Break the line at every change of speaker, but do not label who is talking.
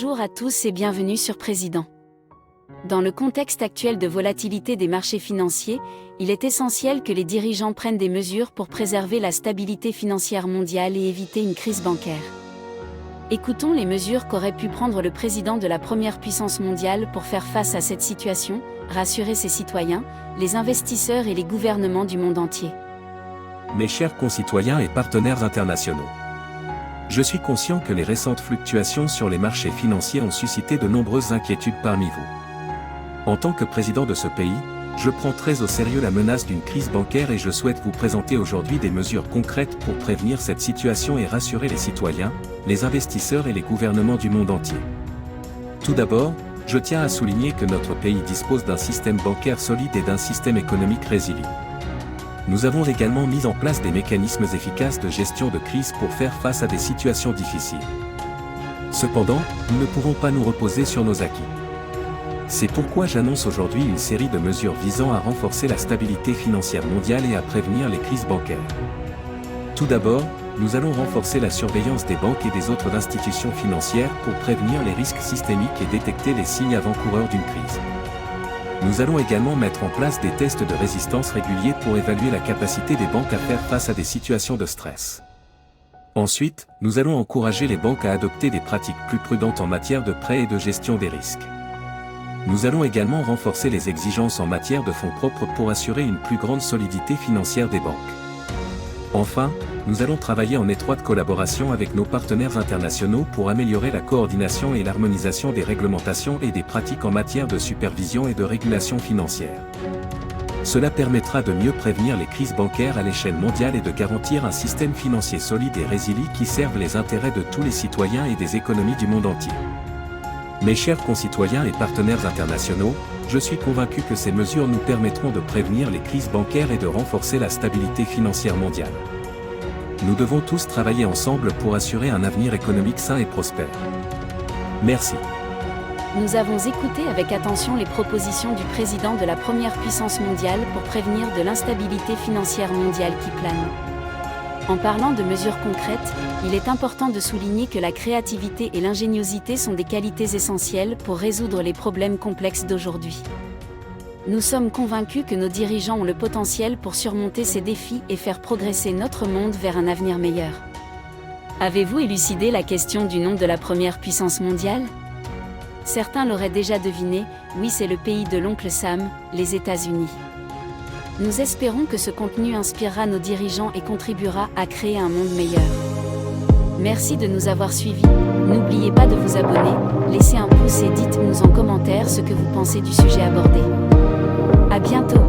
Bonjour à tous et bienvenue sur Président. Dans le contexte actuel de volatilité des marchés financiers, il est essentiel que les dirigeants prennent des mesures pour préserver la stabilité financière mondiale et éviter une crise bancaire. Écoutons les mesures qu'aurait pu prendre le président de la première puissance mondiale pour faire face à cette situation, rassurer ses citoyens, les investisseurs et les gouvernements du monde entier.
Mes chers concitoyens et partenaires internationaux, je suis conscient que les récentes fluctuations sur les marchés financiers ont suscité de nombreuses inquiétudes parmi vous. En tant que président de ce pays, je prends très au sérieux la menace d'une crise bancaire et je souhaite vous présenter aujourd'hui des mesures concrètes pour prévenir cette situation et rassurer les citoyens, les investisseurs et les gouvernements du monde entier. Tout d'abord, je tiens à souligner que notre pays dispose d'un système bancaire solide et d'un système économique résilient. Nous avons également mis en place des mécanismes efficaces de gestion de crise pour faire face à des situations difficiles. Cependant, nous ne pouvons pas nous reposer sur nos acquis. C'est pourquoi j'annonce aujourd'hui une série de mesures visant à renforcer la stabilité financière mondiale et à prévenir les crises bancaires. Tout d'abord, nous allons renforcer la surveillance des banques et des autres institutions financières pour prévenir les risques systémiques et détecter les signes avant-coureurs d'une crise. Nous allons également mettre en place des tests de résistance réguliers pour évaluer la capacité des banques à faire face à des situations de stress. Ensuite, nous allons encourager les banques à adopter des pratiques plus prudentes en matière de prêts et de gestion des risques. Nous allons également renforcer les exigences en matière de fonds propres pour assurer une plus grande solidité financière des banques. Enfin, nous allons travailler en étroite collaboration avec nos partenaires internationaux pour améliorer la coordination et l'harmonisation des réglementations et des pratiques en matière de supervision et de régulation financière. Cela permettra de mieux prévenir les crises bancaires à l'échelle mondiale et de garantir un système financier solide et résilient qui serve les intérêts de tous les citoyens et des économies du monde entier. Mes chers concitoyens et partenaires internationaux, je suis convaincu que ces mesures nous permettront de prévenir les crises bancaires et de renforcer la stabilité financière mondiale. Nous devons tous travailler ensemble pour assurer un avenir économique sain et prospère. Merci.
Nous avons écouté avec attention les propositions du président de la première puissance mondiale pour prévenir de l'instabilité financière mondiale qui plane. En parlant de mesures concrètes, il est important de souligner que la créativité et l'ingéniosité sont des qualités essentielles pour résoudre les problèmes complexes d'aujourd'hui. Nous sommes convaincus que nos dirigeants ont le potentiel pour surmonter ces défis et faire progresser notre monde vers un avenir meilleur. Avez-vous élucidé la question du nom de la première puissance mondiale ? Certains l'auraient déjà deviné, oui, c'est le pays de l'oncle Sam, les États-Unis. Nous espérons que ce contenu inspirera nos dirigeants et contribuera à créer un monde meilleur. Merci de nous avoir suivis, n'oubliez pas de vous abonner, laissez un pouce et dites-nous en commentaire ce que vous pensez du sujet abordé. À bientôt!